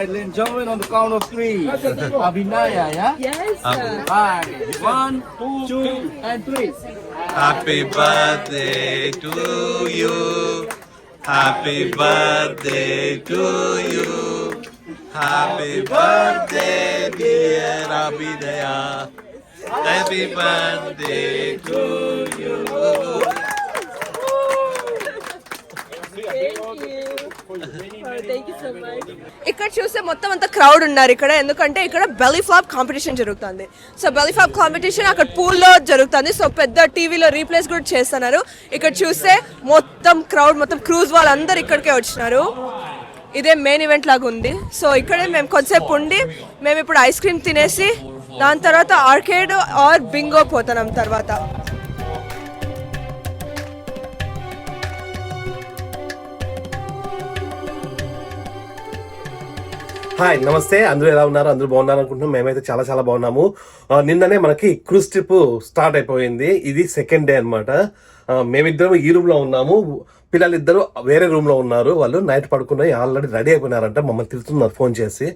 right, ladies and gentlemen, on the count of 3. Abhinaya, yeah? Yes. Hi. 1, 2, and 3. Happy birthday to you. Happy birthday to you. Happy birthday, dear Abhinaya. Happy birthday to you. Thank you so much. ఇక్కడ చూస్తే మొత్తం అంతా crowd ఉన్నారు ఇక్కడ, ఎందుకంటే ఇక్కడ belly flop competition జరుగుతుంది. So belly flop competition అక్కడ పూల్లో జరుగుతుంది. సో పెద్ద టీవీలో రీప్లేస్ కూడా చేస్తున్నారు. ఇక్కడ చూస్తే మొత్తం క్రౌడ్, మొత్తం క్రూజ్ వాళ్ళందరూ ఇక్కడికే వచ్చినారు. ఇదే మెయిన్ ఈవెంట్ లాగా ఉంది. సో ఇక్కడే మేము కొంతసేపు ఉండి మేము ఇప్పుడు ఐస్ క్రీమ్ తినేసి దాని తర్వాత ఆర్కేడ్ ఆర్ బింగో పోతున్నాం తర్వాత. హాయ్, నమస్తే. అందరూ ఎలా ఉన్నారు? అందరూ బాగున్నారు అనుకుంటున్నాం. మేమైతే చాలా చాలా బాగున్నాము. నిన్ననే మనకి క్రూజ్ ట్రిప్ స్టార్ట్ అయిపోయింది. ఇది సెకండ్ డే అనమాట. మేమిద్దరం ఈ రూమ్ లో ఉన్నాము, పిల్లలిద్దరు వేరే రూమ్ లో ఉన్నారు. వాళ్ళు నైట్ పడుకున్నాయి, ఆల్రెడీ రెడీ అయిపోయినారంట. మమ్మల్ని తిరుగుతున్నారు ఫోన్ చేసి.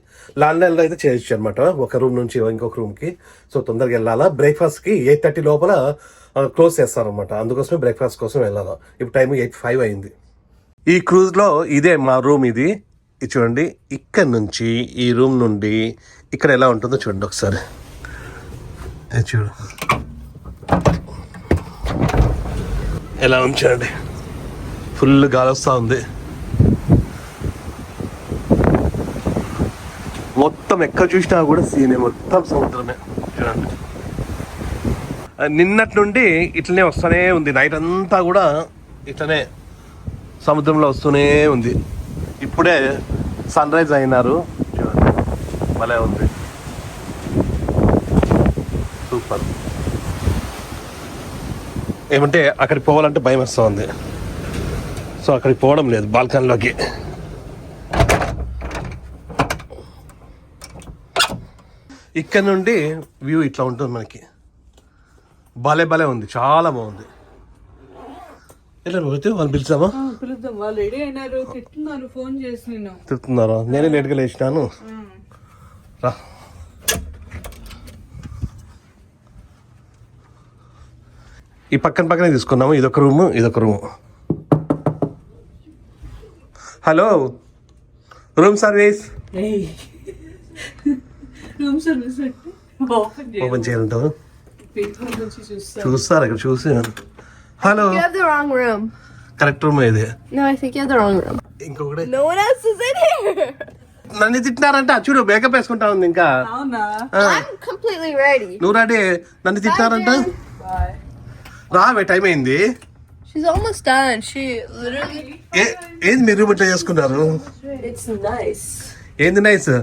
ల్యాండ్లైన్ లో అయితే చేయొచ్చు అనమాట, ఒక రూమ్ నుంచి ఇంకొక రూమ్ కి. సో తొందరగా వెళ్ళాలా. బ్రేక్ఫాస్ట్ కి 8:30 లోపల క్లోజ్ చేస్తారనమాట. అందుకోసమే బ్రేక్ఫాస్ట్ కోసం వెళ్ళాలా. ఇప్పుడు టైం 8:05 అయింది. ఈ క్రూజ్ లో ఇదే మా రూమ్. ఇది చూడండి, ఇక్కడ నుంచి ఈ రూమ్ నుండి ఇక్కడ ఎలా ఉంటుందో చూడండి ఒకసారి. చూడు ఎలా ఉంచండి, ఫుల్ గాలి వస్తూ ఉంది. మొత్తం ఎక్కడ చూసినా కూడా సీనే, మొత్తం సముద్రమే. చూడండి, నిన్నటి నుండి ఇట్లనే వస్తూనే ఉంది. నైట్ అంతా కూడా ఇట్లనే సముద్రంలో వస్తూనే ఉంది. ఇప్పుడే సన్ రైజ్ అయినారు. చూడండి, భలే ఉంది, సూపర్. ఏమంటే అక్కడికి పోవాలంటే భయం వస్తూ ఉంది. సో అక్కడికి పోవడం లేదు, బాల్కనీలోకి. ఇక్కడ నుండి వ్యూ ఇట్లా ఉంటుంది మనకి. భలే భలే ఉంది, చాలా బాగుంది. ఎట్లా పోతే వాళ్ళు పిలిచామా? పిలుద్దాం, వాళ్ళు రెడీ అయినారు. తిట్టున్నారు, ఫోన్ చేసి తిరుగుతున్నారా? నేనే లేట్గా లేచినాను. రా, ఈ పక్కనే తీసుకున్నాము. ఇదొక రూము, ఇదొక room. Hello, room service. Room service open చేయాలంటావు? చూస్తారు ఇక్కడ చూసి. Hello, You have the wrong room. Correct room ఇది. No, I think you have the wrong room. ఇంకొకటి. No one else is in here. నన్ను తిట్టినారంట. చూడు, మేకప్ వేసుకుంటా ఉంది ఇంకా. అవునా? I'm completely ready. నువ్వు రెడీ? నన్ను తిట్టినారంట. రావే, టైం అయింది. She's almost done. She literally. ఏంది మీరు రూమ్ ఇట్లా చేసుకున్నారు? It's nice. ఏంది నైస్?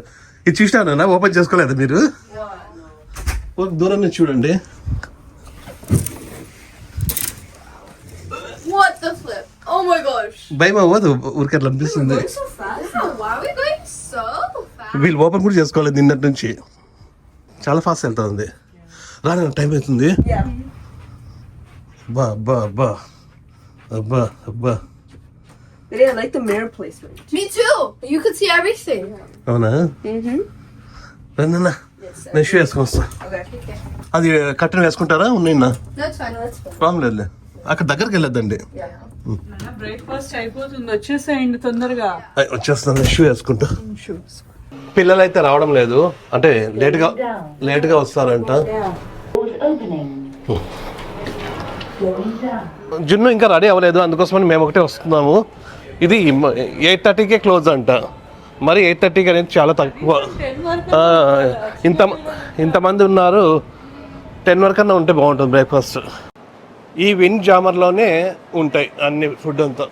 ఇది చూసినా ఓపెన్ చేసుకోలేదు మీరు? దూరం నుంచి చూడండి. What the flip? Oh my gosh. భయం అవ్వదు? ఊరికి అట్లా అనిపిస్తుంది. We're so fast. Why are we going so fast? వీళ్ళు ఓపెన్ కూడా చేసుకోలేదు నిన్నటి నుంచి. చాలా ఫాస్ట్ వెళ్తా ఉంది. రాని టైం అవుతుంది. అబ్బా అబ్బా అబ్బా అబ్బా అబ్బా. I like the mirror placement. Me too. You could see everything. అవునా? రండి, నేను షూ వేసుకొని వస్తా. Okay. అది కట్టెన్ వేసుకుంటారా? ఉన్నాయినా? That's fine. That's fine. Problem లేదులే. అక్కడ దగ్గరికి వెళ్ళొద్దండి. బ్రేక్ఫాస్ట్ అయిపోతుంది, వచ్చేసేయండి తొందరగా. వచ్చేస్తాను, షూ వేసుకుంటా. పిల్లలు అయితే రావడం లేదు, అంటే లేట్గా వస్తారంట. జున్ను ఇంకా రెడీ అవ్వలేదు, అందుకోసమని మేము ఒకటే వస్తున్నాము. ఇది 8:30కే క్లోజ్ అంట. మరి 8:30కి అనేది చాలా తక్కువ. ఇంతమంది ఉన్నారు. 10 వరకన్నా ఉంటే బాగుంటుంది బ్రేక్ఫాస్ట్. ఈ విండ్ జామర్లోనే ఉంటాయి అన్ని ఫుడ్ అంతా.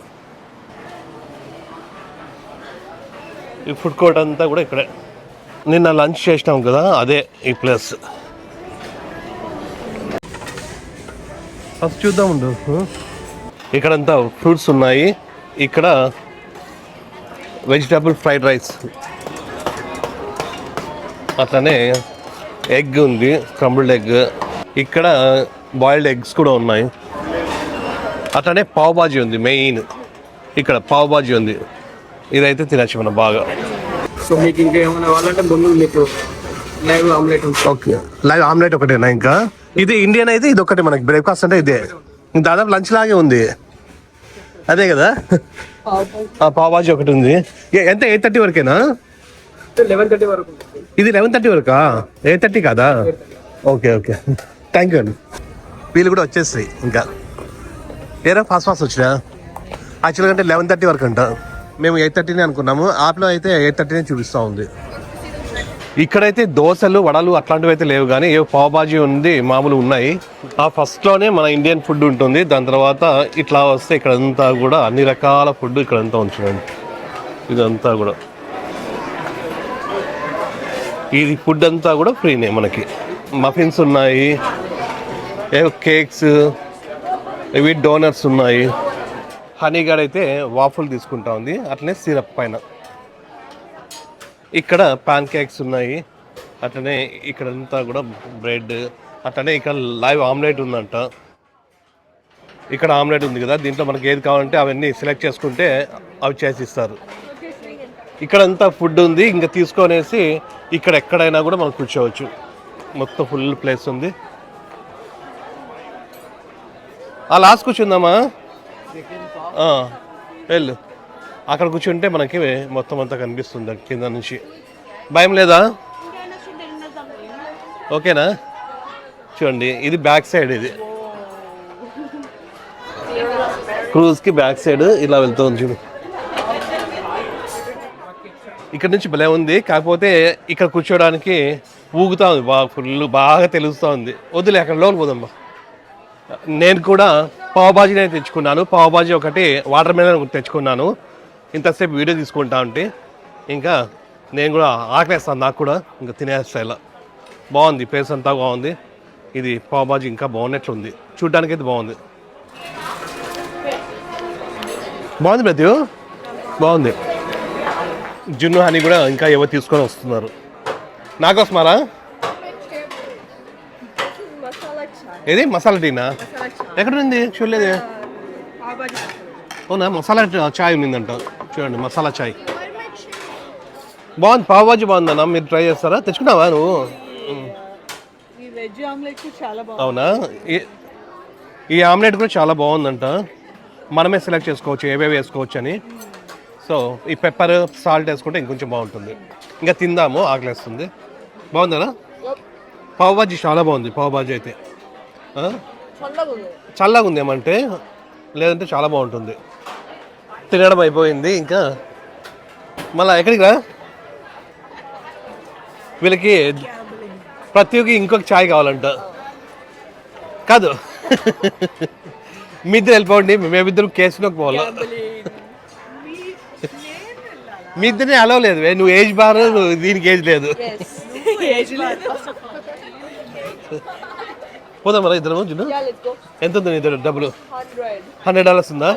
ఈ ఫుడ్ కోర్ట్ అంతా కూడా ఇక్కడే. నిన్న లంచ్ చేసినాం కదా, అదే ఈ ప్లేస్. ఫస్ట్ చూద్దాం ఉండు. ఇక్కడంతా ఫ్రూట్స్ ఉన్నాయి. ఇక్కడ వెజిటబుల్ ఫ్రైడ్ రైస్, అట్లనే ఎగ్ ఉంది, స్క్రంబుల్డ్ ఎగ్. ఇక్కడ బాయిల్డ్ ఎగ్స్ కూడా ఉన్నాయి. అట్లనే పావ్ బాజీ ఉంది. మెయిన్ ఇక్కడ పావ్ బాజీ ఉంది. ఇదైతే తినచ్చు మనం బాగా. సో మీకు ఇంకా ఏమైనా కావాలంటే ముందు మీకు లైవ్ ఆమ్లెట్ ఉంటుంది. ఓకే, లైవ్ ఆమ్లెట్ ఒకటేనా? ఇంకా ఇది ఇండియన్ అయితే ఇది ఒకటి మనకి బ్రేక్ఫాస్ట్ అంటే ఇదే. దాదాపు లంచ్ లాగే ఉంది, అదే కదా? పావుబాజీ ఒకటి ఉంది. ఎంత 8:30 వరకేనా? 11:30 వరకు ఉంటుంది. ఇది 11:30 వరకా? 8:30 కాదా? ఓకే ఓకే, థ్యాంక్ యూ అండి. వీళ్ళు కూడా వచ్చేస్తాయి ఇంకా. ఏరా ఫాస్ట్ వచ్చినా? యాక్చువల్గా అంటే 11:30 వరకు అంట, మేము 8:30 అనుకున్నాము. యాప్లో అయితే 8:30 చూపిస్తూ ఉంది. ఇక్కడైతే దోశలు వడలు అట్లాంటివి అయితే లేవు, కానీ ఏ పావుబాజీ ఉంది, మామూలు ఉన్నాయి. ఆ ఫస్ట్లోనే మన ఇండియన్ ఫుడ్ ఉంటుంది, దాని తర్వాత ఇట్లా వస్తే ఇక్కడంతా కూడా అన్ని రకాల ఫుడ్ ఇక్కడంతా ఉంచుకోండి. ఇదంతా కూడా ఇది ఫుడ్ అంతా కూడా ఫ్రీనే మనకి. మఫిన్స్ ఉన్నాయి, కేక్స్, ఇవి డోనట్స్ ఉన్నాయి. హనీగాడ్ అయితే వాఫుల్ తీసుకుంటా ఉంది, అట్లనే సిరప్ పైన. ఇక్కడ పాన్ కేక్స్ ఉన్నాయి, అట్లనే ఇక్కడంతా కూడా బ్రెడ్, అట్లనే ఇక్కడ లైవ్ ఆమ్లెట్ ఉందంట. ఇక్కడ ఆమ్లెట్ ఉంది కదా, దీంట్లో మనకి ఏది కావాలంటే అవన్నీ సెలెక్ట్ చేసుకుంటే అవి చేసి ఇస్తారు. ఇక్కడంతా ఫుడ్ ఉంది, ఇంకా తీసుకొనేసి ఇక్కడ ఎక్కడైనా కూడా మనం కూర్చోవచ్చు. మొత్తం ఫుల్ ప్లేస్ ఉంది. ఆ లాస్ట్ కూర్చుందామా? వెళ్ళు, అక్కడ కూర్చుంటే మనకి మొత్తం అంతా కనిపిస్తుంది కింద నుంచి. భయం లేదా? ఓకేనా? చూడండి, ఇది బ్యాక్ సైడ్, ఇది క్రూజ్కి బ్యాక్ సైడ్ ఇలా వెళ్తుంది చూడు. ఇక్కడ నుంచి భలే ఉంది, కాకపోతే ఇక్కడ కూర్చోడానికి ఊగుతా ఉంది బాగా, ఫుల్ బాగా తెలుస్తూ ఉంది. వద్దులే, అక్కడ లోపల పోదాం. నేను కూడా పావుబాజీనే తెచ్చుకున్నాను. పావుబాజీ ఒకటి, వాటర్ మెలన్ ఒకటి తెచ్చుకున్నాను. ఇంతసేపు వీడియో తీసుకుంటా ఉంటే ఇంకా నేను కూడా ఆకలేస్తాను, నాకు కూడా ఇంకా తినేస్తా. ఇలా బాగుంది, ప్లేస్ అంతా బాగుంది. ఇది పావుబాజీ ఇంకా బాగున్నట్లుంది, చూడ్డానికి అయితే బాగుంది. బాగుంది ప్రతి బాగుంది. జున్ను హనీ కూడా ఇంకా ఎవరు తీసుకొని వస్తున్నారు. నాకోసమారా? ఏది మసాలా టీనా? ఎక్కడ ఉంది? చూడలేదు. అవునా, మసాలా చాయ్ ఉందంట. చూడండి, మసాలా చాయ్ బాగుంది. పావుబాజీ బాగుందన్నా, మీరు ట్రై చేస్తారా? తెచ్చుకున్నావా నువ్వు? అవునా, ఈ ఆమ్లెట్ కూడా చాలా బాగుందంట. మనమే సెలెక్ట్ చేసుకోవచ్చు ఏవేవి వేసుకోవచ్చు అని. సో ఈ పెప్పర్ సాల్ట్ వేసుకుంటే ఇంకొంచెం బాగుంటుంది. ఇంకా తిందాము, ఆకలేస్తుంది. బాగుందా? పావుబాజీ చాలా బాగుంది. పావుబాజీ అయితే చల్లగా ఉంది ఏమంటే, లేదంటే చాలా బాగుంటుంది. తినడం అయిపోయింది, ఇంకా మళ్ళీ ఎక్కడికి రా? వీళ్ళకి ప్రతి ఒక్క ఇంకొక ఛాయ్ కావాలంట. కాదు, మీ ఇద్దరు వెళ్ళిపోండి, మేమిద్దరం కేసులోకి పోవాలి. మీ ఇద్దరిని అలవ్ లేదు, నువ్వు ఏజ్ బార్, దీనికి ఏజ్ లేదు. పోదాం మరి ఇద్దరు. జున్ను ఎంత ఉంది ఇద్దరు డబ్బులు? $100 ఉందా?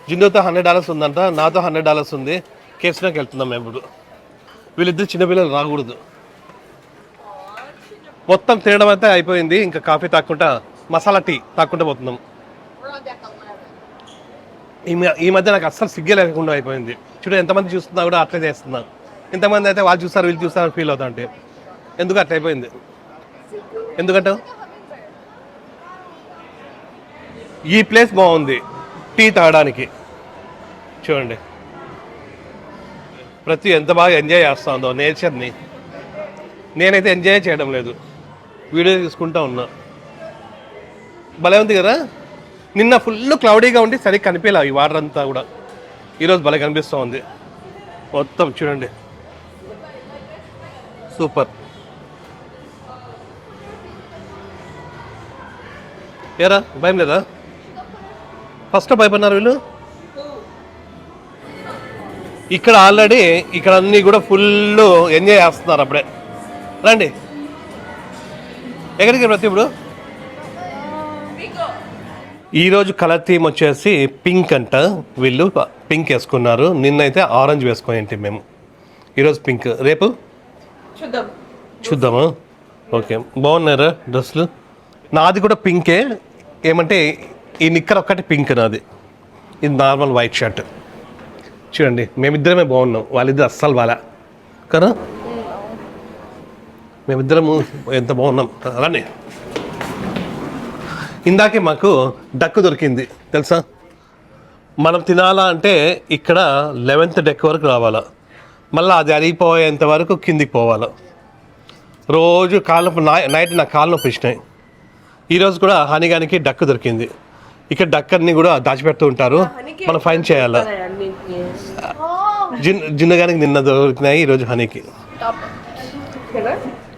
జున్నుతో $100 ఉందంట, నాతో $100 ఉంది. కేసులోకి వెళ్తున్నాం మేము ఇప్పుడు. వీళ్ళిద్దరు చిన్నపిల్లలు రాకూడదు. మొత్తం తినడం అయితే అయిపోయింది, ఇంకా కాఫీ తాక్కుంటా, మసాలా టీ తాక్కుంటూ పోతున్నాం. ఈ మధ్య నాకు అస్సలు సిగ్గే లేకుండా అయిపోయింది. చూడు, ఎంతమంది చూస్తున్నా కూడా అట్లే చేస్తున్నా. ఇంతమంది అయితే వాళ్ళు చూస్తారు వీళ్ళు చూస్తారని ఫీల్ అవుతా అంటే ఎందుకు అట్లా అయిపోయింది? ఎందుకంటే ఈ ప్లేస్ బాగుంది టీ తాగడానికి. చూడండి, ప్రతి ఎంత బాగా ఎంజాయ్ చేస్తుందో నేచర్ని. నేనైతే ఎంజాయ్ చేయడం లేదు, వీడియో తీసుకుంటా ఉన్నా. భలే ఉంది కదా. నిన్న ఫుల్ క్లౌడీగా ఉండి సరిగ్గా కనిపించలే ఈ వాటర్ అంతా కూడా. ఈరోజు భలే కనిపిస్తూ ఉంది మొత్తం. చూడండి, సూపర్. ఏరా భయం లేదా? ఫస్ట్ భయపడినారు వీళ్ళు. ఇక్కడ ఆల్రెడీ ఇక్కడ అన్నీ కూడా ఫుల్ ఎంజాయ్ చేస్తున్నారు. అప్పుడే రండి. ఎక్కడికి ప్రతి ఇప్పుడు? ఈరోజు కలర్ థీమ్ వచ్చేసి పింక్ అంట. వీళ్ళు పింక్ వేసుకున్నారు, నిన్నైతే ఆరెంజ్ వేసుకొని ఏంటి మేము. ఈరోజు పింక్, రేపు చూద్దామా? ఓకే, బాగున్నారా డ్రెస్సులు? నాది కూడా పింకే, ఏమంటే ఈ నిక్కర్ ఒక్కటి పింక్ నాది, ఇది నార్మల్ వైట్ షర్ట్. చూడండి మేమిద్దరమే బాగున్నాం, వాళ్ళిద్దరు అస్సలు బాగా కదా. మేమిద్దరము ఎంత బాగున్నాం అలానే. ఇందాకే మాకు డక్కు దొరికింది తెలుసా. మనం తినాలా అంటే ఇక్కడ 11th డెక్ వరకు రావాలా, మళ్ళీ అది అరిగిపోయేంత వరకు కిందికి పోవాలా. రోజు కాళ్ళ నైట్ నా కాళ్ళు నొప్పి ఇచ్చినాయి. ఈరోజు కూడా హనీగానికి డక్కు దొరికింది. ఇక్కడ డక్ అన్ని కూడా దాచిపెడుతూ ఉంటారు, మనం ఫైన్ చేయాలా. జిన్నగానికి నిన్న దొరికినాయి, ఈరోజు హనీకి.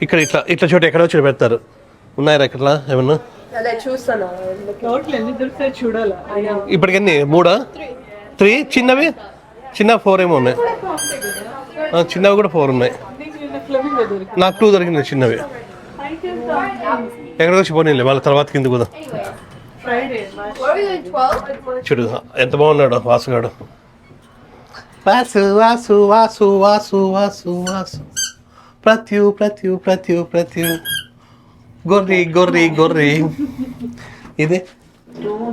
ఇక్కడ ఇట్లా ఇట్లా చోట ఎక్కడో చోట పెడతారు. ఉన్నాయా ఇక్కడ ఏమన్నా? చూస్తాను నోట్లు ఎన్ని దొరుకుతాయి చూడాలా. ఇప్పటికన్నీ 3 చిన్నవి, చిన్న 4 ఏమో ఉన్నాయి. చిన్నవి కూడా 4 ఉన్నాయి. నాకు 2 దొరికింది చిన్నవి. ఎక్కడికి వచ్చి పోనీ వాళ్ళ తర్వాత కింద కూడా. చూడు ఎంత బాగున్నాడు వాసుగాడు. వాసు వాసు వాసు వాసు వాసు వాసు ప్రత్యు గొర్రె గొర్రె గొర్రె. ఇది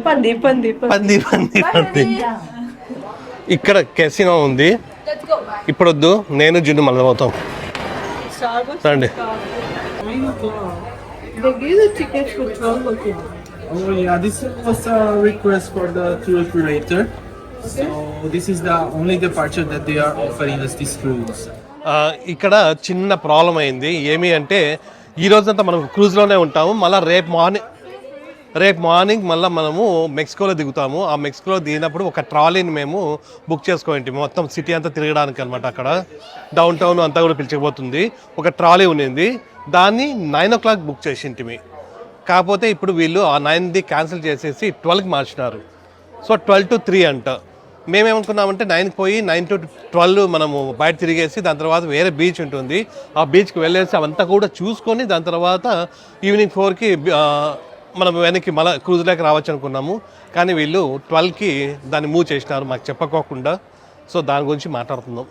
పంది పంది పంది పంది పంది. ఇక్కడ కెసినో ఉంది. ఇప్పుడు వద్దు, నేను జిన్ను మళ్ళీ పోతాం రండి. tickets for 12 okay. Oh yeah, this was a request for the tour operator. So this is the only departure that they are offering us this cruise. ఇక్కడ చిన్న ప్రాబ్లం అయింది. ఏమి అంటే ఈ రోజంతా మనం క్రూజ్లోనే ఉంటాము. మళ్ళీ రేపు మార్నింగ్ మళ్ళీ మనము మెక్సికోలో దిగుతాము. ఆ మెక్సికోలో దిగినప్పుడు ఒక ట్రాలీని మేము బుక్ చేసుకోండి, మొత్తం సిటీ అంతా తిరగడానికి అనమాట. అక్కడ డౌన్ టౌన్ అంతా కూడా పిలిచిపోతుంది. ఒక ట్రాలీ ఉన్నింది, దాన్ని 9 o'clock బుక్ చేసింటిమి. కాకపోతే ఇప్పుడు వీళ్ళు ఆ 9ది క్యాన్సిల్ చేసేసి 12కి మార్చినారు. సో 12 to 3 అంట. మేమేమనుకున్నామంటే 9కి పోయి 9 to 12 మనము బయట తిరిగేసి దాని తర్వాత వేరే బీచ్ ఉంటుంది, ఆ బీచ్కి వెళ్ళేసి అవంతా కూడా చూసుకొని దాని తర్వాత ఈవినింగ్ 4కి మనం వెనక్కి మళ్ళీ క్రూజ్లోకి రావచ్చు అనుకున్నాము. కానీ వీళ్ళు 12కి దాన్ని మూవ్ చేసినారు మాకు చెప్పకోకుండా. సో దాని గురించి మాట్లాడుతున్నాం.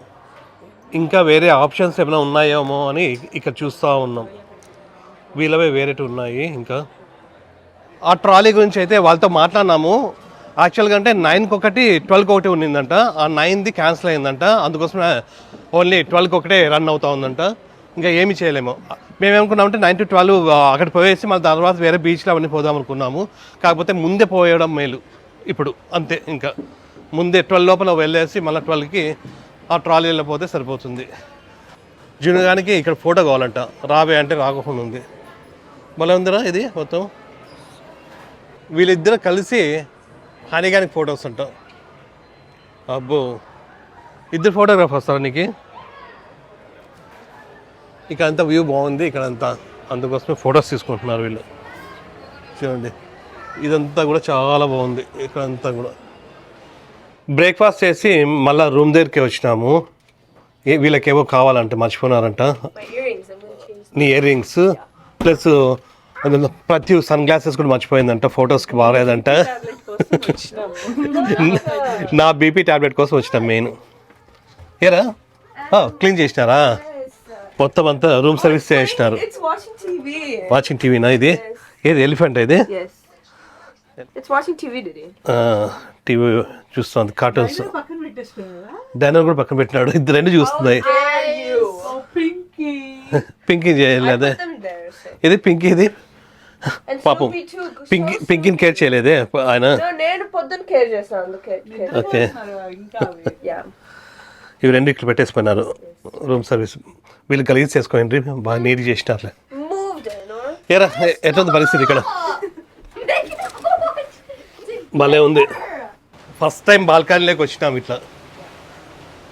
ఇంకా వేరే ఆప్షన్స్ ఏమైనా ఉన్నాయేమో అని ఇక్కడ చూస్తూ ఉన్నాం. వీళ్ళవే వేరేటి ఉన్నాయి. ఇంకా ఆ ట్రాలీ గురించి అయితే వాళ్ళతో మాట్లాడినాము. యాక్చువల్గా అంటే 9కి ఒకటి 12కి ఒకటి ఉన్నిందంట. ఆ 9ది క్యాన్సిల్ అయిందంట, అందుకోసం ఓన్లీ 12కి ఒకటే రన్ అవుతూ ఉందంట. ఇంకా ఏమి చేయలేము. మేమేమనుకున్నామంటే 9 to 12 అక్కడ పోయేసి మళ్ళీ తర్వాత వేరే బీచ్లో అవన్నీ పోదాం అనుకున్నాము. కాకపోతే ముందే పోయడం మేలు ఇప్పుడు, అంతే. ఇంకా ముందే 12 లోపల వెళ్ళేసి మళ్ళీ 12కి ఆ ట్రాలీలో పోతే సరిపోతుంది. జునుగానికి ఇక్కడ ఫోటో కావాలంట, రావే అంటే రాకుండా ఉంది. భలే ఉందిరా ఇది మొత్తం. వీళ్ళిద్దరు కలిసి హనీగానికి ఫొటోస్ అంట. అబ్బో, ఇద్దరు ఫోటోగ్రాఫర్ వస్తారా నీకు? ఇక్కడ అంతా వ్యూ బాగుంది ఇక్కడ అంతా, అందుకోసమే ఫొటోస్ తీసుకుంటున్నారు వీళ్ళు. చూడండి ఇదంతా కూడా చాలా బాగుంది. ఇక్కడ అంతా కూడా బ్రేక్ఫాస్ట్ చేసి మళ్ళీ రూమ్ దగ్గరికి వచ్చినాము. వీళ్ళకేవో కావాలంటే మర్చిపోయినారంట. నీ ఇయర్ రింగ్స్ ప్లస్ ప్రతి సన్ గ్లాసెస్ కూడా మర్చిపోయిందంట, ఫొటోస్కి బాగాలేదంట. నా బీపీ ట్యాబ్లెట్ కోసం వచ్చినాం మెయిన్. ఏరా క్లీన్ చేసినారా? మొత్తం అంతా రూమ్ సర్వీస్ చేసినారు. వాచింగ్ టీవీనా ఇది? ఏది ఎలిఫెంట్ ఇది? టీవీ చూస్తుంది, కార్టూన్స్. డైనర్ కూడా పక్కన పెట్టినాడు, ఇద్దరు రెండు చూస్తున్నాయి. పింకీ చేయలేదే ఇది, పింకీ ఇది పాపం. పింకీని కేర్ చేయలేదే ఆయన. ఓకే, ఇవి రెండు ఇట్లా పెట్టేసిపోయినారు రూమ్ సర్వీస్. వీళ్ళు కలిగి చేసుకోండి, బాగా నీట్ చేసినారులే. ఏరా ఎట్లా పరిస్థితి ఇక్కడ? భలే ఉంది. ఫస్ట్ టైం బాల్కనీలోకి వచ్చినాం ఇట్లా.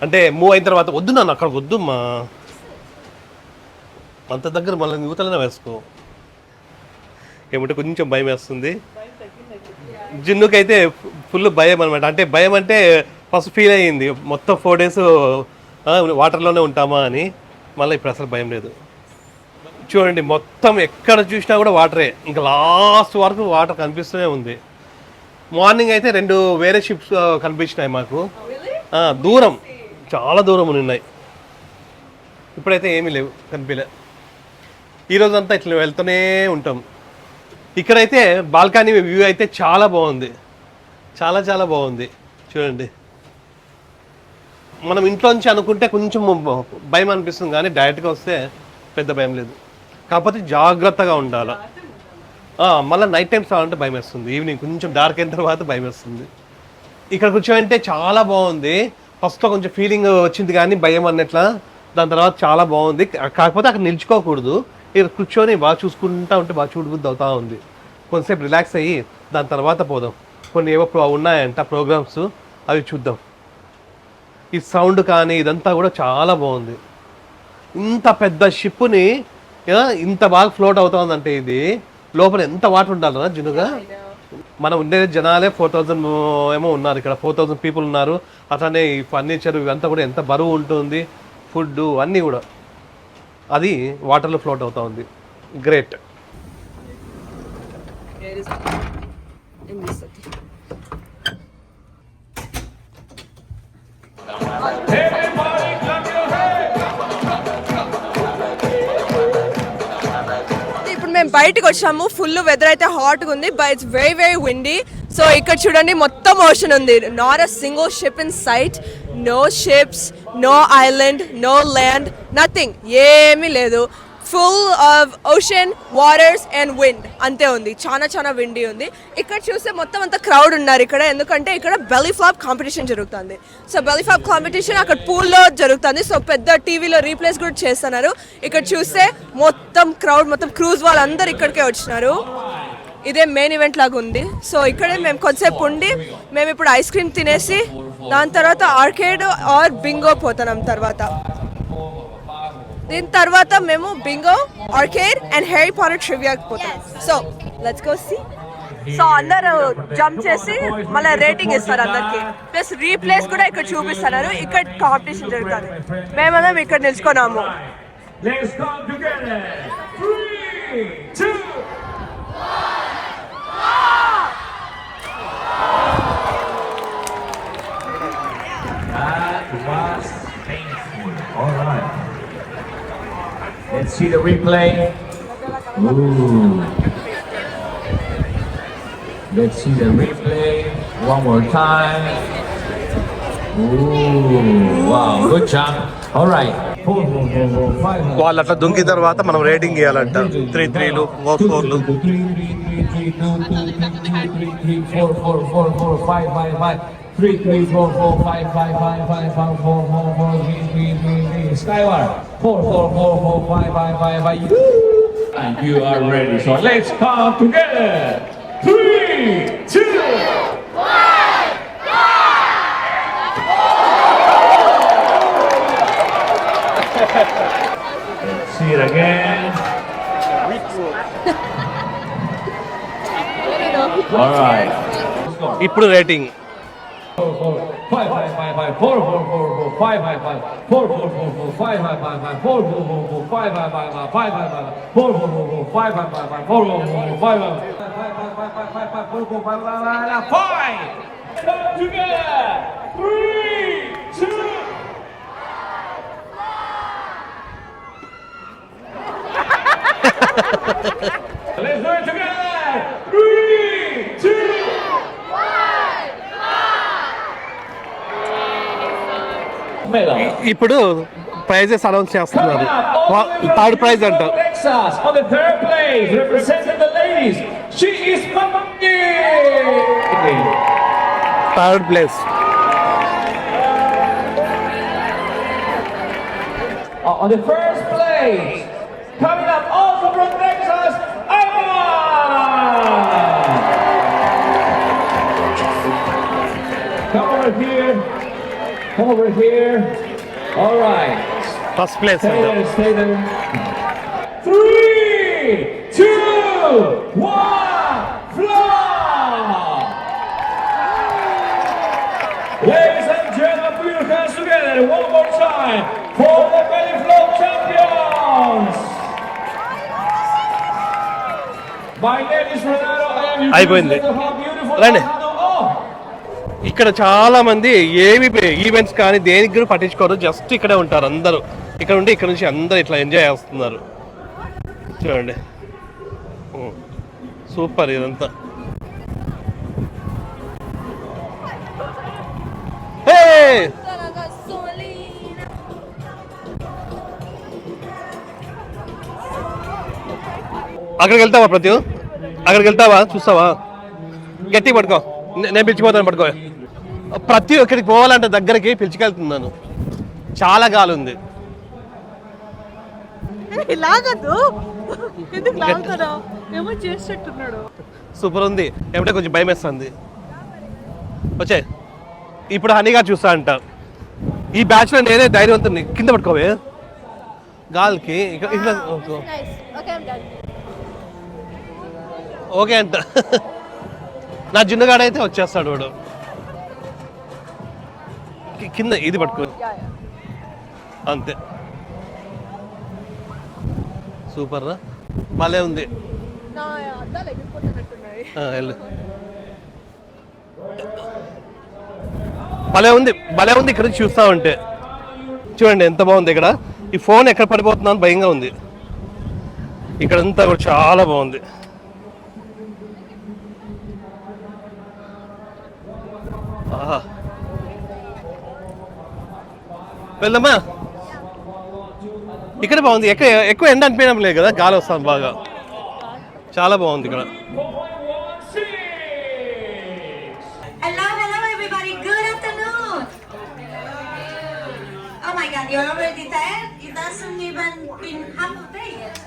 అంటే మూవ్ అయిన తర్వాత వద్దు నన్ను అక్కడ వద్దు మా అంత దగ్గర మళ్ళీ యువతలనే వేసుకో. ఏమంటే కొంచెం భయం వేస్తుంది. జిన్నుకైతే ఫుల్ భయం అనమాట. అంటే భయం అంటే ఫస్ట్ ఫీల్ అయ్యింది మొత్తం 4 days వాటర్లోనే ఉంటామా అని. మళ్ళీ ఇప్పుడు అసలు భయం లేదు. చూడండి మొత్తం ఎక్కడ చూసినా కూడా వాటరే, ఇంకా లాస్ట్ వరకు వాటర్ కనిపిస్తూనే ఉంది. మార్నింగ్ అయితే 2 వేరే షిప్స్ కనిపించినాయి మాకు, దూరం, చాలా దూరం ఉన్నాయి. ఇప్పుడైతే ఏమీ లేవు, కనిపించలే. ఈరోజంతా ఇట్లా వెళ్తూనే ఉంటాం. ఇక్కడైతే బాల్కనీ వ్యూ అయితే చాలా బాగుంది, చాలా చాలా బాగుంది. చూడండి మనం ఇంట్లోంచి అనుకుంటే కొంచెం భయం అనిపిస్తుంది, కానీ డైరెక్ట్గా వస్తే పెద్ద భయం లేదు. కాకపోతే జాగ్రత్తగా ఉండాలి. మళ్ళీ నైట్ టైమ్స్ రావాలంటే భయం వేస్తుంది, ఈవినింగ్ కొంచెం డార్క్ అయిన తర్వాత భయం వేస్తుంది. ఇక్కడ కూర్చోంటే చాలా బాగుంది. ఫస్ట్లో కొంచెం ఫీలింగ్ వచ్చింది కానీ భయం అన్నట్లా, దాని తర్వాత చాలా బాగుంది. కాకపోతే అక్కడ నిల్చుకోకూడదు, ఇక్కడ కూర్చొని బాగా చూసుకుంటా ఉంటే బాగా చూడబుద్ధి అవుతా ఉంది. కొంతసేపు రిలాక్స్ అయ్యి దాని తర్వాత పోదాం. కొన్ని ఏవో ఉన్నాయంట ప్రోగ్రామ్స్, అవి చూద్దాం. ఈ సౌండ్ కానీ ఇదంతా కూడా చాలా బాగుంది. ఇంత పెద్ద షిప్ని ఇంత బాగా ఫ్లోట్ అవుతా ఉందంటే ఇది లోపల ఎంత వాటర్ ఉండాలన్నా జినుగా. మనం ఉండే జనాలే 4000 ఏమో ఉన్నారు ఇక్కడ, 4000 పీపుల్ ఉన్నారు. అట్లానే ఈ ఫర్నిచర్ ఇవంతా కూడా ఎంత బరువు ఉంటుంది, ఫుడ్ అన్నీ కూడా అది వాటర్లో ఫ్లోట్ అవుతా ఉంది. గ్రేట్. ఇప్పుడు మేము బయటకు వచ్చాము. ఫుల్ వెదర్ అయితే హాట్గా ఉంది, but it's very very windy. So ఇక్కడ చూడండి మొత్తం ఓషన్ ఉంది. Not a single ship in sight, no ships, no island, no land, nothing, ఏమీ లేదు. Full of ocean, waters and wind అంతే ఉంది. చాలా చాలా విండీ ఉంది. ఇక్కడ చూస్తే మొత్తం అంతా క్రౌడ్ ఉన్నారు ఇక్కడ, ఎందుకంటే ఇక్కడ బెల్లీ ఫ్లాప్ కాంపిటీషన్ జరుగుతుంది. సో బెల్లీ ఫ్లాప్ కాంపిటీషన్ అక్కడ పూల్లో జరుగుతుంది. సో పెద్ద టీవీలో రీప్లేస్ కూడా చేస్తున్నారు. ఇక్కడ చూస్తే మొత్తం క్రౌడ్, మొత్తం క్రూజ్ వాళ్ళందరూ ఇక్కడికే వచ్చినారు. ఇదే మెయిన్ ఈవెంట్ లాగా ఉంది. సో ఇక్కడే మేము కొంతసేపు ఉండి మేము ఇప్పుడు ఐస్ క్రీమ్ తినేసి దాని తర్వాత ఆర్కేడ్ ఆర్ బింగో పోతున్నాం. దీని తర్వాత మేము bingo, arcade and Harry Potter ట్రివియాకి పోతాం. So let's go see. So అందరూ జంప్ చేసి మళ్ళీ రేటింగ్ ఇస్తారు అందరికి, ప్లస్ రీప్లేస్ కూడా ఇక్కడ చూపిస్తున్నారు. ఇక్కడ కాంపిటీషన్ జరుగుతుంది. మేమందరం ఇక్కడ నిల్చుకున్నాము. Let's see the replay. Ooh. Let's see the replay one more time. Ooh, wow, good job. All right. 4, 4, 4, 4, 5. వాళ్ళు అట్లా దుంకిన తర్వాత మనం rating ఇవ్వాలంట. 3 3లు, 4 4లు. 3 3 3 4 4 4 4 5 5 5 3 3 4 4 5 5 5 5 5 4 4 4 3 3 3 Skyward 4 4 4 4 5 5 5 5 and you are ready. So let's come together. 3 2 Let's see it again. All right. ఇప్పుడు rating 4 5 5 5 5 4 4 4 4 5 5 5 4 4 4 4 5 5 5 5 4 4 4 4 5 5 5 5 5 5 5 4 4 4 4 5 5 5 5 4 4 4 5 5 5 come together 3 2 Let's do it together 3 2 ఇప్పుడు prices announce చేస్తున్నారు. Third prize అంట. Texas on the third place, representing the ladies. She is Mamaki. Third place. On the first place, coming up also from Texas, Iowa. Come over here. Come over here. All right. First place. Stay there, stay there. 3, 2, 1, fly! Ladies and gentlemen, put your hands together one more time for the belly float champions. My name is Renato. I am your అయిపోయింది. how beautiful రండి. oh. ఇక్కడ చాలా మంది ఏమి events కానీ దేనికి కూడా పట్టించుకోరు, జస్ట్ ఇక్కడే ఉంటారు అందరూ. ఇక్కడ ఉండి ఇక్కడ నుంచి అందరు ఇట్లా ఎంజాయ్ చేస్తున్నారు. చూడండి, సూపర్ ఇదంతా. హే అక్కడికి వెళ్తావా ప్రతి? అక్కడికి వెళ్తావా? చూస్తావా? గట్టిగా పట్టుకో, నేను పిలిచిపోతాను, పట్టుకో. ప్రతి ఒక్కడికి పోవాలంటే దగ్గరికి పిలిచికెళ్తున్నాను, చాలా గాలి ఉంది. లాగదు, ఎందుకు లాగుతారా? ఏమో చేసేట్టున్నాడు. సూపర్ ఉంది. ఏమంటే కొంచెం భయం వేస్తుంది. వచ్చే ఇప్పుడు హనీగా చూస్తా అంట. ఈ బ్యాచ్లో నేనే ధైర్యవంతుని. కింద పట్టుకోవే గాలికి. ఓకే అంట. నా జిన్నగాడైతే వచ్చేస్తాడు వాడు. కింద ఇది పట్టుకో అంతే. సూపర్ రా, భలే ఉంది. వెళ్ళు. భలే ఉంది, భలే ఉంది. ఇక్కడ చూస్తా ఉంటే చూడండి ఎంత బాగుంది. ఇక్కడ ఈ ఫోన్ ఎక్కడ పడిపోతుందో అని భయంగా ఉంది. ఇక్కడంతా కూడా చాలా బాగుంది. వెళ్దామా? ఇక్కడ బాగుంది. ఎక్కువ ఎండ అనిపించడం లేదు కదా, గాలి వస్తుంది బాగా. చాలా బాగుంది ఇక్కడ. Hello, everybody. Good afternoon. Oh my God, you're already there? It doesn't even been half a day yet.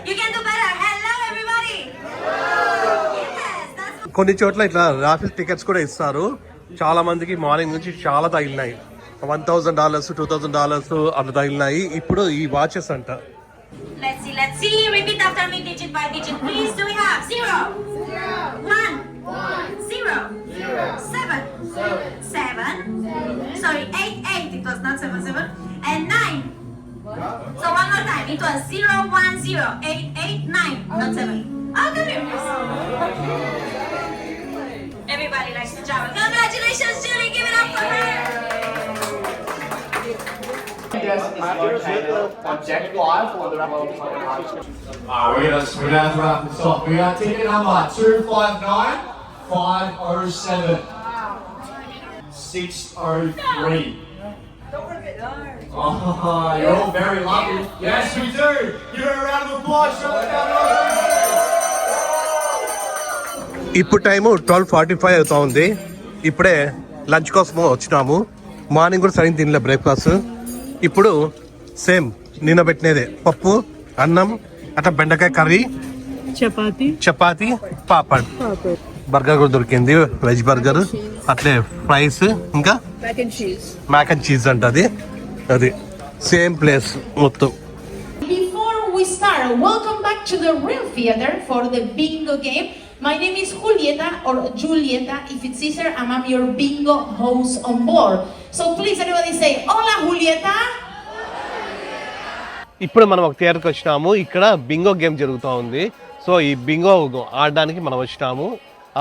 You can do better. Hello, everybody. Yes, that's. కొన్ని చోట్ల ఇట్లా రాఫిల్ టికెట్స్ కూడా ఇస్తారు. చాలా మందికి మార్నింగ్ నుంచి చాలా తగిలినాయి. $1,000, $2,000 అట్లా తగిలినాయి. ఇప్పుడు ఈ వాచెస్ అంట. Let's see. Repeat after me, digit by digit. Please, do we have 0, 1, 0, 7, 7. Sorry, 8. It was not 7, and 9. So one more time. It was 0, 1, 0, 8, 9, not 7. Oh, come here, please. Everybody likes to travel. Congratulations, Julie. Give it up for her. Object live for the we're gonna wrap this up. We got ticket number 259-507 603. Oh, you're all very lucky. Yes, we do. Give it a round of applause. Show us down. ఇప్పుడు time 12:45 అవుతా ఉంది. ఇప్పుడే lunch కోసం వచ్చినాము. Morning కూడా సరిగ్గా తినలే breakfast. ఇప్పుడు సేమ్ నిన్న పెట్టినదే పప్పు, అన్నం, అట్లా బెండకాయ కర్రీ, చపాతి, పాపడ్, బర్గర్ కూడా దొరికింది, వెజ్ బర్గర్, అట్లే ఫ్రైస్, ఇంకా మ్యాక్ అండ్ చీజ్ అంట. అది సేమ్ ప్లేస్ మొత్తం. Before we start, welcome back to the Real Theater for the bingo game. My name is Julieta or Julieta. If it's easier, I'm your bingo host on board. So please everybody say, hola Julieta. ఇప్పుడు మనం ఒక థియేటర్కి వచ్చినాము. ఇక్కడ Bingo game జరుగుతూ ఉంది. So ఈ Bingo ఆడడానికి మనం వచ్చినాము.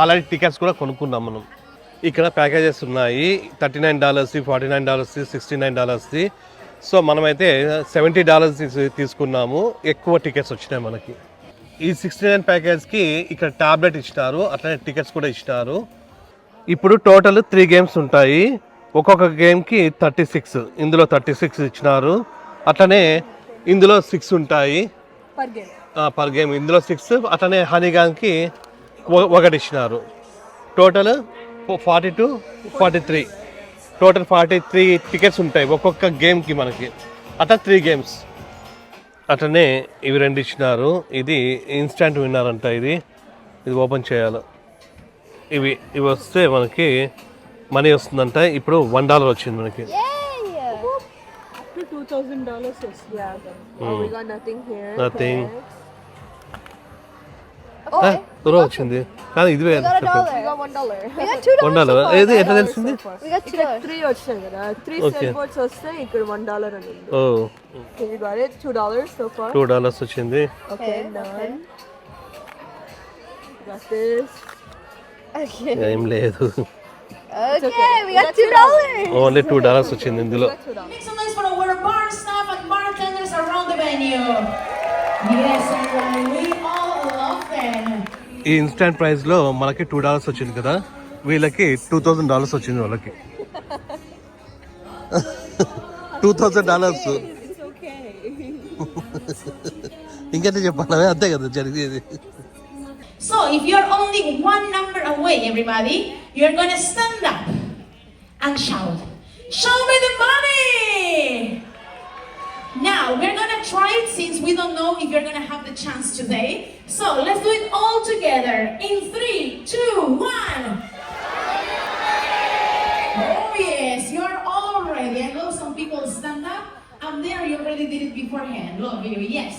ఆల్రెడీ టికెట్స్ కూడా కొనుక్కున్నాం మనం. ఇక్కడ ప్యాకేజెస్ ఉన్నాయి. $39, $49, $69. సో మనమైతే $70 తీసుకున్నాము. ఎక్కువ టికెట్స్ వచ్చినాయి మనకి. ఈ 69 ప్యాకేజ్కి ఇక్కడ టాబ్లెట్ ఇచ్చినారు, అట్లనే టికెట్స్ కూడా ఇచ్చినారు. ఇప్పుడు టోటల్ 3 గేమ్స్ ఉంటాయి. ఒక్కొక్క గేమ్కి 36. ఇందులో 36 ఇచ్చినారు. అట్లనే ఇందులో 6 ఉంటాయి పర్ గేమ్. ఇందులో 6. అట్లనే హనీగాన్కి 1 ఇచ్చినారు. టోటల్ 42, 43. టోటల్ 43 టికెట్స్ ఉంటాయి ఒక్కొక్క గేమ్కి మనకి. అట్లా 3 గేమ్స్. అట్లనే ఇవి 2 ఇచ్చినారు. ఇది ఇన్స్టాంట్ విన్నర్ అంట. ఇది ఓపెన్ చేయాలి. ఇవి వస్తే మనకి మనీ వస్తుందంట. ఇప్పుడు $1 వచ్చింది మనకి. నథింగ్ దూరం వచ్చింది కానీ ఇది వేరే. $1 ఏది ఎట్లా తెలిసింది? $3 వచ్చాయి కదా, 3 సెల్బోర్డ్స్ వస్తే ఇక్కడ $1 అని. ఓ $2 so far. $2 వచ్చింది. Okay, done. Got this. ఏం లేదు. Okay, we got $2. ఓన్లీ $2 వచ్చింది ఇందులో. Make some noise for our bar staff and bartenders around the venue. Yes, everybody, we all love them. ఈ ఇన్స్టాంట్ ప్రైస్ లో మనకి $2 వచ్చింది కదా, వీళ్ళకి $2,000 వచ్చింది. వాళ్ళకి $2,000. ఇంకైతే చెప్పాలి అంతే కదా జరిగేది. So if you're only one number away, everybody, you're gonna stand up and shout, "Show me the money!" Now we're gonna try it since we don't know if you're gonna have the chance today. So let's do it all together in 3, 2, 1. Oh yes, you're all ready. I know some people stand up. And there you already did it beforehand. Look here, yes.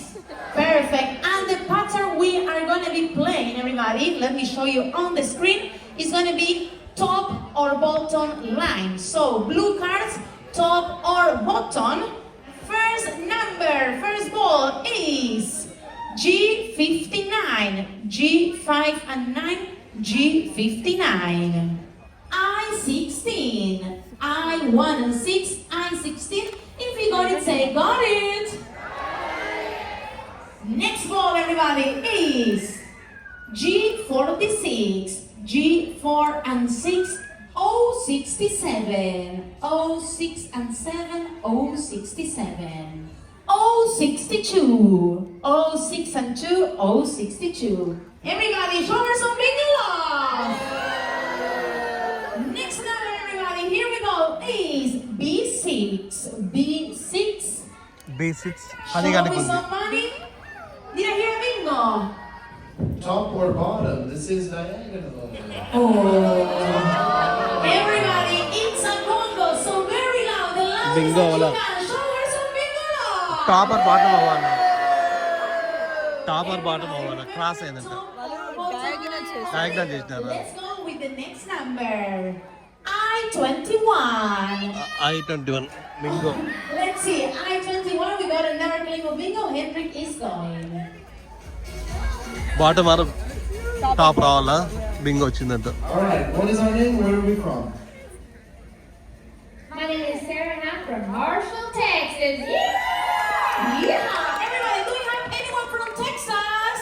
Perfect. And the pattern we are going to be playing, everybody, let me show you on the screen, is going to be top or bottom line. So blue cards, top or bottom. First number, first ball is G59, G5 and 9, G59. I16, I1 and 6, I16. If you got it, say got it. Next ball, everybody, is G46, G4 and 6, O67, O6 and 7, O67, O62, O6 and 2, O62. Everybody, show her some big love. Next number, everybody, here we go, is B6, B6. Basics Show me some money. Did I hear bingo? Top or bottom? This is diagonal. Oh. Everybody, it's a bongo, so very loud. The loudest Bingo that wala. you can. Show her some bingo. Top or bottom అవ్వాలి, top or bottom అవ్వాలి, cross అయిందంట, diagonal చేసినారా. Let's go with the next number. I21. I21 Bingo. Let's see, I21, we got another claim of bingo. Hendrik is going. Bottom or top రావాలా, bingo వచ్చిందంట. Alright, what is our name? Where are we from? My name is Sarah and I'm from Marshall, Texas. Yeah! Everybody, do you have anyone from Texas?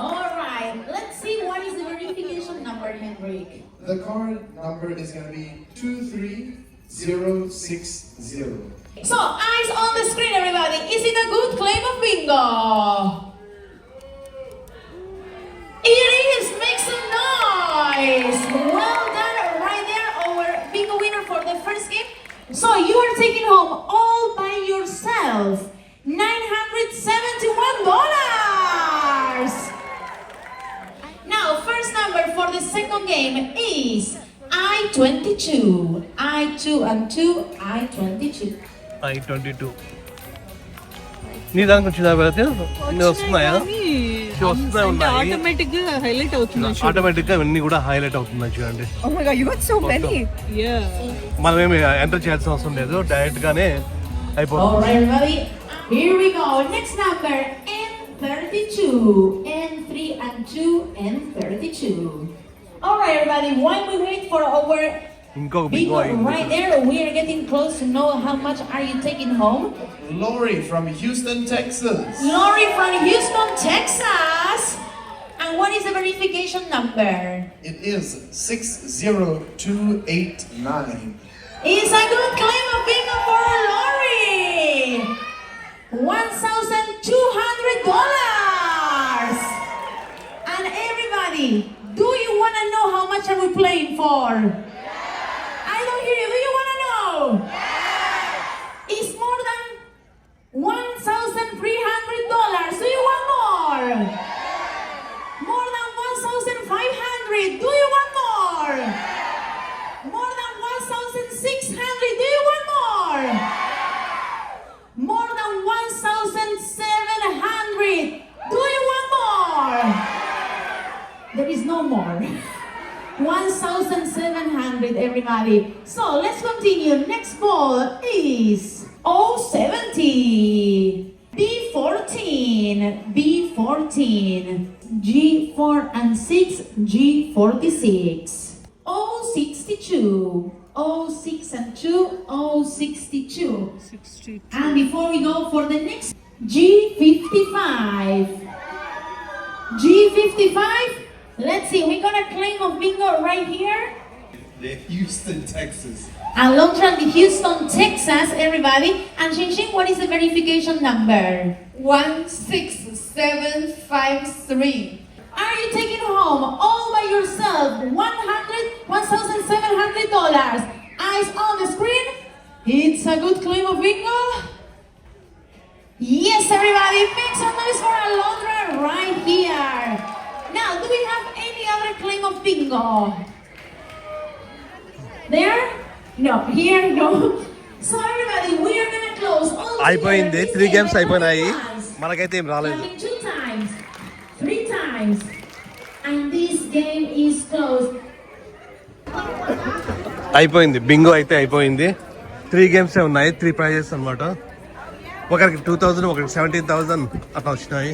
Alright, let's see what is the verification number, Hendrik. The card number is going to be 23060. So, eyes on the screen, everybody. Is it a good claim of bingo? It is! Make some noise! Well done, right there, our bingo winner for the first game. So, you are taking home all by yourself $971. Now, first number for the second game is I22. I2 and 2, I22. I22 నీ దానికి వచ్చిందా వెళ్తే వస్తున్నాయా? వస్తున్నాయి, ఉన్నాయి automatic గా highlight అవుతుంది. Automatic గా ఇవన్నీ కూడా హైలైట్ అవుతున్నాయి చూడండి. Oh my god, you got so many. Yeah. మనం ఏమి ఎంటర్ చేయాల్సిన అవసరం లేదు, డైరెక్ట్ గానే అయిపోతుంది. All right, everybody. Here we go. Next number, N32. N3 and 2, N32. All right, everybody. While we wait for our ఇంకొక bingo Bingo right there, we are getting close to know how much are you taking home. Lori from Houston, Texas. Lori from Houston, Texas. And what is the verification number? It is 60289. It's a good claim of bingo for Lori. $1,200. And everybody, do you want to know how much are we playing for? I don't hear you. Do you want to know? It's more than $1,300. Do you want more? More than 1,500. Do you want more? More than 1,600. Do you want more? More than 1,700. Do you want more? There is no more. 1,700, everybody. So let's continue. Next ball is O70. B14. B14. G4 and 6. G46. O62. O6 and 2. O62. 62. And before we go for the next, G55. G55. Let's see, we got a claim of bingo right here. Houston, Texas. Alondra in Houston, Texas, everybody. And Xing, what is the verification number? 16753. Are you taking home all by yourself $1,700? Eyes on the screen. It's a good claim of bingo. Yes, everybody, make some noise for Alondra right here. Now, do we have any other claim of bingo? There? No, here, no. So everybody, we are gonna close all అయిపోయింది, together. 3 games అయిపోయినాయి, Once. మనకైతే ఏం రాలేదు. Clapping 2 times, 3 times, and this game is closed. అయిపోయింది, Bingo అయితే అయిపోయింది. 3 games ఉన్నాయి, 3 prizes అన్నమాట. ఒకరికి 2000, ఒకరికి 17,000 అట్లా వచ్చినాయి.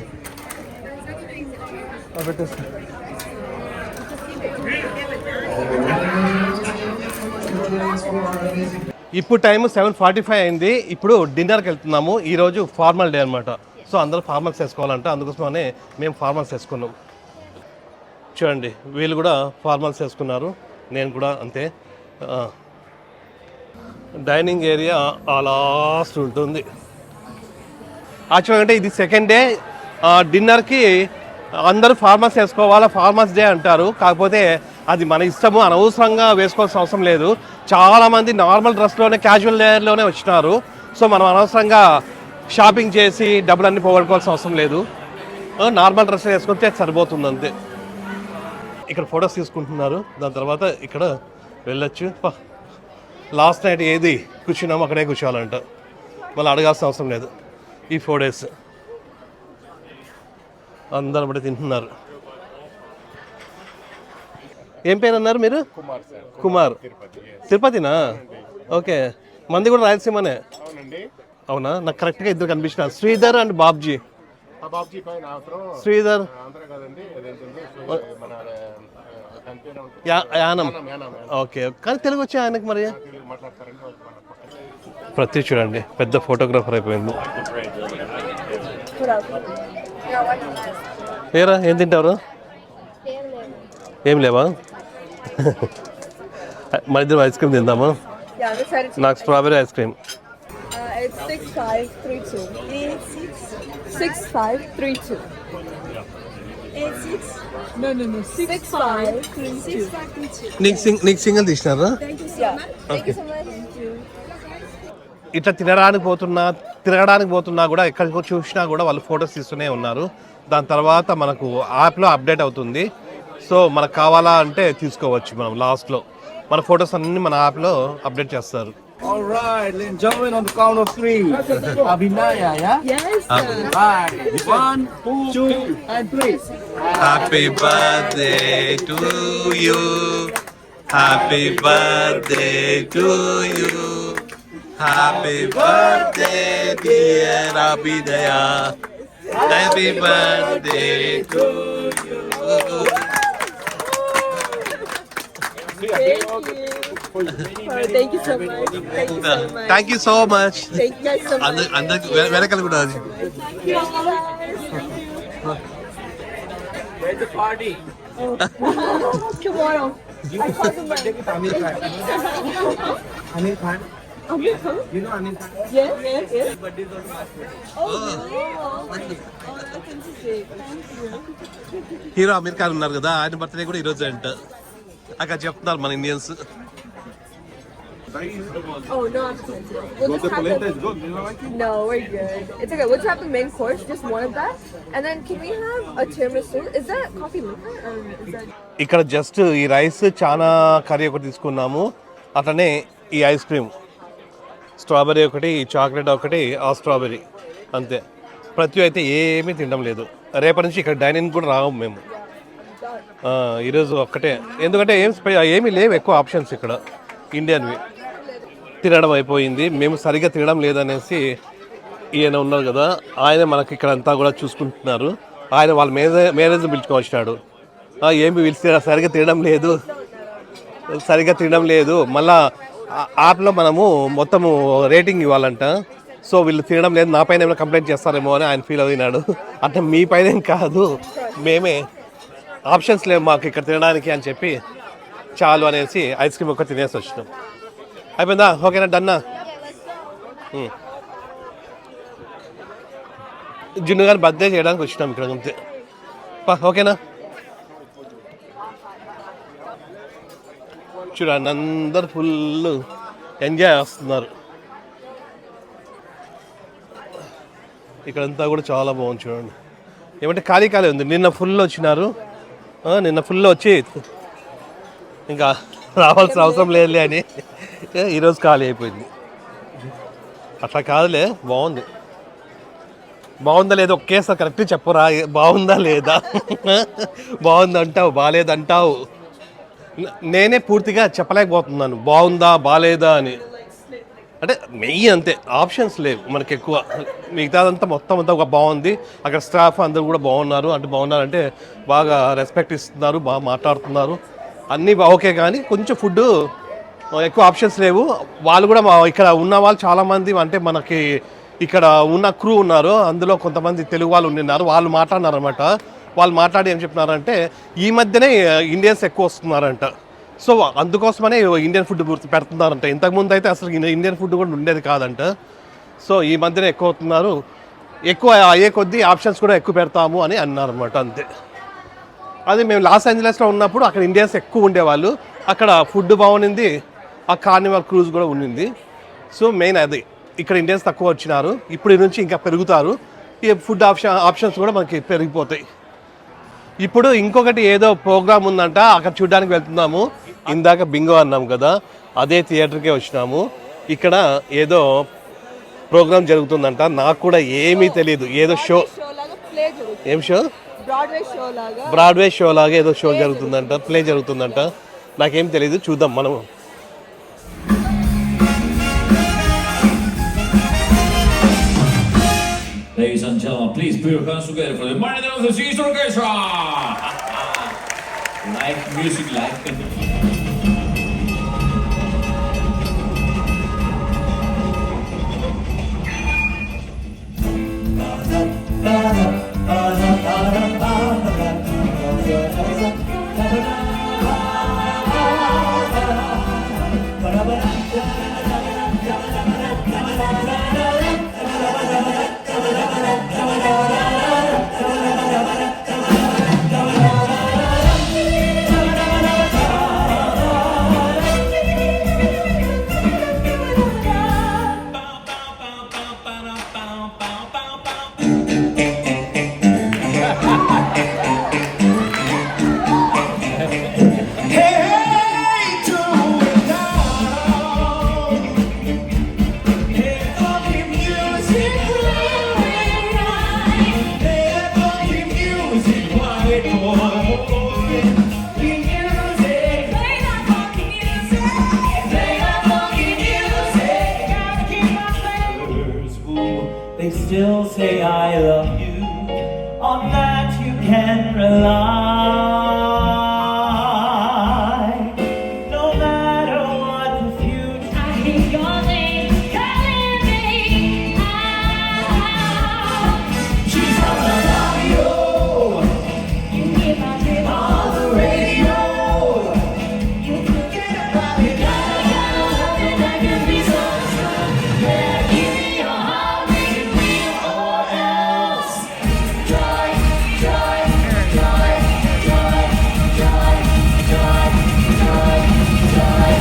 ఇప్పుడు టైం 7:45 అయింది. ఇప్పుడు డిన్నర్కి వెళ్తున్నాము. ఈరోజు ఫార్మల్ డే అనమాట. సో అందరూ ఫార్మల్స్ వేసుకోవాలంట, అందుకోసమనే మేము ఫార్మల్స్ వేసుకున్నాం. చూడండి, వీళ్ళు కూడా ఫార్మల్స్ వేసుకున్నారు, నేను కూడా అంతే. డైనింగ్ ఏరియా ఆ లాస్ట్ ఉంటుంది. యాక్చువల్గా అంటే ఇది సెకండ్ డే. డిన్నర్కి అందరూ ఫార్మల్స్ వేసుకోవాలా, ఫార్మల్స్ డే అంటారు. కాకపోతే అది మన ఇష్టము, అనవసరంగా వేసుకోవాల్సిన అవసరం లేదు. చాలామంది నార్మల్ డ్రెస్లోనే, క్యాజువల్ లేయర్లోనే వచ్చినారు. సో మనం అనవసరంగా షాపింగ్ చేసి డబ్బులన్నీ పోగొట్టుకోవాల్సిన అవసరం లేదు. నార్మల్ డ్రెస్ వేసుకుంటే సరిపోతుంది అంతే. ఇక్కడ ఫొటోస్ తీసుకుంటున్నారు, దాని తర్వాత ఇక్కడ వెళ్ళొచ్చు. లాస్ట్ నైట్ ఏది కూర్చున్నాము అక్కడే కూర్చోవాలంట, మళ్ళీ అడగాల్సిన అవసరం లేదు. ఈ 4 days అందరూ బట్టి తింటున్నారు. ఏం పేరు అన్నారు మీరు? కుమార్. తిరుపతినా? ఓకే, మంది కూడా రాయలసీమనే. అవునా? నాకు కరెక్ట్గా ఇద్దరు కనిపించినారు, శ్రీధర్ అండ్ బాబ్జీ. శ్రీధర్ యానం. ఓకే, కానీ తెలుగు వచ్చే ఆయనకి మరి. ప్రతి చూడండి, పెద్ద ఫోటోగ్రాఫర్ అయిపోయింది. ఏరా, ఏం తింటారు? ఏం లేవా? మన ఇద్దరు ఐస్ క్రీమ్ తిందామా? నాకు strawberry ice cream. It's 6532. 6532. 86. No. 6532. నీకు single తీసినారా? Thank you so much. ఇట్లా తిరగడానికి పోతున్నా కూడా ఎక్కడికో చూసినా కూడా వాళ్ళు ఫొటోస్ తీస్తూనే ఉన్నారు. దాని తర్వాత మనకు యాప్లో అప్డేట్ అవుతుంది. సో మనకు కావాలా అంటే తీసుకోవచ్చు. మనం లాస్ట్లో మన ఫొటోస్ అన్ని మన యాప్లో అప్డేట్ చేస్తారు. All right, ladies and gentlemen, on the count of 3. Abhinaya, yeah? Yes. Right. 1, 2, and 3. Happy birthday to you. Happy birthday to you. Happy birthday, dear Abhinaya. Happy birthday to you. Thank you so much. Thank you so much. Thank you guys so much. అందరికి వెనకాల కూడా అది. Where's the party? Tomorrow. I called him back. Anil Khan. Amir Khan? You know Anil Khan? Yes. Birthday is on March 1st. Oh, really? Oh, that's interesting. Thank you. Hero Aamir Khan ఉన్నారు కదా, ఆయన birthday కూడా ఈరోజు అంట. అక్కడ చెప్తున్నారు మన Indians. Oh, no, I'm expensive. We'll just have No, we're good. It's okay. We'll just have the main course, just one of that. And then can we have a tiramisu? Is that coffee liquor or is that... ఇక్కడ just ఈ rice, చాలా curry ఒకటి తీసుకున్నాము, అట్లనే ఈ ice cream, strawberry ఒకటి, chocolate ఒకటి, ఆ స్ట్రాబెరీ అంతే. ప్రతి అయితే ఏమీ తినడం లేదు. రేపటి నుంచి ఇక్కడ డైనింగ్ కూడా రాము మేము. ఈరోజు ఒక్కటే, ఎందుకంటే ఏమీ లేవు ఎక్కువ ఆప్షన్స్ ఇక్కడ ఇండియన్వి. తినడం అయిపోయింది, మేము సరిగ్గా తినడం లేదనేసి ఈయన ఉన్నారు కదా, ఆయన మనకి ఇక్కడ అంతా కూడా చూసుకుంటున్నారు. ఆయన వాళ్ళ మేనేజర్ పిలుచుకొని వచ్చినాడు. ఏమి పిలిచి సరిగ్గా తినడం లేదు, మళ్ళా యాప్లో మనము మొత్తము రేటింగ్ ఇవ్వాలంట. సో వీళ్ళు తినడం లేదు, నా పైన ఏమైనా కంప్లైంట్ చేస్తారేమో అని ఆయన ఫీల్ అయినాడు. అంటే మీ పైన కాదు, మేమే ఆప్షన్స్ లేవు మాకు ఇక్కడ తినడానికి అని చెప్పి చాలు అనేసి ఐస్ క్రీమ్ ఒక్కటి తినేసి వచ్చినాం. అయిపోయిందా? ఓకేనా? డన్నా? జున్ను గారి బర్త్డే చేయడానికి వచ్చినాం ఇక్కడ అంతే. ఓకేనా? చూడండి అందరు ఫుల్ ఎంజాయ్ చేస్తున్నారు. ఇక్కడంతా కూడా చాలా బాగుంది చూడండి. ఏమంటే ఖాళీ ఉంది. నిన్న ఫుల్ వచ్చినారు, నిన్న ఫుల్ వచ్చి ఇంకా రావాల్సిన అవసరం లేదులే అని ఈరోజు ఖాళీ అయిపోయింది. అట్లా కాదులే, బాగుంది. బాగుందా లేదా ఒకేసారి కరెక్ట్ చెప్పరా, బాగుందా లేదా? బాగుందంటావు, బాగాలేదంటావు. నేనే పూర్తిగా చెప్పలేకపోతున్నాను బాగుందా బాగాలేదా అని. అంటే మెయిన్ అంతే, ఆప్షన్స్ లేవు మనకి ఎక్కువ. మిగతాదంతా మొత్తం అంతా ఒక బాగుంది. అక్కడ స్టాఫ్ అందరూ కూడా బాగున్నారు. అంటే బాగున్నారంటే బాగా రెస్పెక్ట్ ఇస్తున్నారు, బాగా మాట్లాడుతున్నారు, అన్నీ ఓకే. కానీ కొంచెం ఫుడ్ ఎక్కువ ఆప్షన్స్ లేవు. వాళ్ళు కూడా ఇక్కడ ఉన్న వాళ్ళు చాలామంది, అంటే మనకి ఇక్కడ ఉన్న క్రూ ఉన్నారు, అందులో కొంతమంది తెలుగు వాళ్ళు ఉన్నారు. వాళ్ళు మాట్లాడినారు అనమాట. వాళ్ళు మాట్లాడి ఏం చెప్పినారంటే ఈ మధ్యనే ఇండియన్స్ ఎక్కువ వస్తున్నారంట. సో అందుకోసమనే ఇండియన్ ఫుడ్ పెడుతున్నారంట. ఇంతకుముందు అయితే అసలు ఇండియన్ ఫుడ్ కూడా ఉండేది కాదంట. సో ఈ మధ్యనే ఎక్కువ అవుతున్నారు. ఎక్కువ అయ్యే కొద్దీ ఆప్షన్స్ కూడా ఎక్కువ పెడతాము అని అన్నారన్నమాట. అంతే. అది మేము లాస్ ఏంజలస్లో ఉన్నప్పుడు అక్కడ ఇండియన్స్ ఎక్కువ ఉండేవాళ్ళు. అక్కడ ఫుడ్ బాగుంది, ఆ కార్నివాల్ క్రూజ్ కూడా ఉండింది. సో మెయిన్ అది. ఇక్కడ ఇండియన్స్ తక్కువ వచ్చినారు, ఇప్పుడు నుంచి ఇంకా పెరుగుతారు. ఈ ఫుడ్ ఆప్షన్స్ కూడా మనకి పెరిగిపోతాయి. ఇప్పుడు ఇంకొకటి ఏదో ప్రోగ్రామ్ ఉందంట, అక్కడ చూడడానికి వెళ్తున్నాము. ఇందాక బింగో అన్నాం కదా, అదే థియేటర్కే వచ్చినాము. ఇక్కడ ఏదో ప్రోగ్రామ్ జరుగుతుందంట, నాకు కూడా ఏమీ తెలియదు. ఏదో షో, ఏం షో? బ్రాడ్వే షో లాగా ఏదో షో జరుగుతుందంట, ప్లే జరుగుతుందంట. నాకేం తెలియదు, చూద్దాం మనము. Ladies and gentlemen, please put your hands together for the Martin of the Seas Orchestra. Like music, like. They still say I love you, on that you can rely. No matter what the future, I hear your name calling me out. she's on the radio, You hear my dream on the radio. You forget about me. Nothing that can be so true. Yeah, give me your heart, make it real or else. Joy, joy, joy, joy, joy, joy, joy, joy,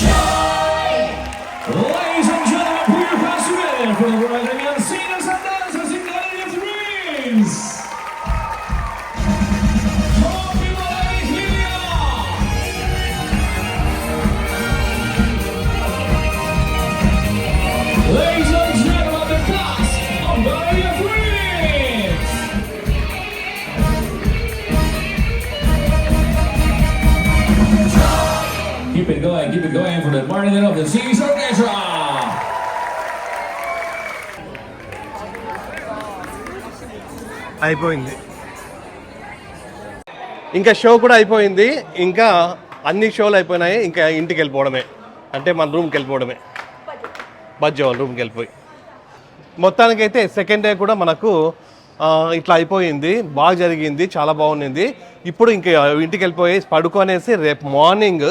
joy. Ladies and gentlemen, put your hands together for the Brazilian singers and dancers in Gallery of Dreams. Come on, people, let me hear ya. Ladies and gentlemen, the cast of Gallery of Dreams. Keep it going for the Martin of the Seas Orchestra. అయిపోయింది. ఇంకా show కూడా అయిపోయింది. ఇంకా అన్ని షోలు అయిపోయినాయి. ఇంకా ఇంటికి వెళ్ళిపోవడమే, అంటే మన రూమ్కి వెళ్ళిపోవడమే. బజ్జో రూమ్కి వెళ్ళిపోయి మొత్తానికైతే సెకండ్ డే కూడా మనకు ఇట్లా అయిపోయింది. బాగా జరిగింది, చాలా బాగుంది. ఇప్పుడు ఇంకా ఇంటికి వెళ్ళిపోయి పడుకొనేసి రేపు మార్నింగ్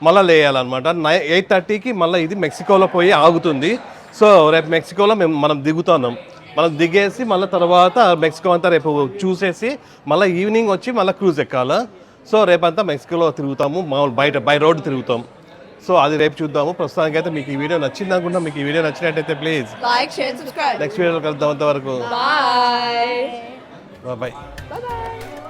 మళ్ళీ లేయాలన్నమాట 8:30కి మళ్ళీ ఇది మెక్సికోలో పోయి ఆగుతుంది. సో రేపు మెక్సికోలో మనం దిగుతున్నాం. మనం దిగేసి మళ్ళీ తర్వాత మెక్సికో అంతా రేపు చూసేసి మళ్ళీ ఈవినింగ్ వచ్చి మళ్ళీ క్రూజ్ ఎక్కాలి. సో రేపంతా మెక్సికోలో తిరుగుతాము, మామూలు బై రోడ్ తిరుగుతాం. సో అది రేపు చూద్దాము. ప్రస్తుతానికి అయితే మీకు ఈ వీడియో నచ్చింది అనుకుంటా. మీకు ఈ వీడియో నచ్చినట్టయితే please like, share, subscribe. Next వీడియోలో కలుద్దాం. అంతవరకు బాయ్. బాయ్. బాయ్.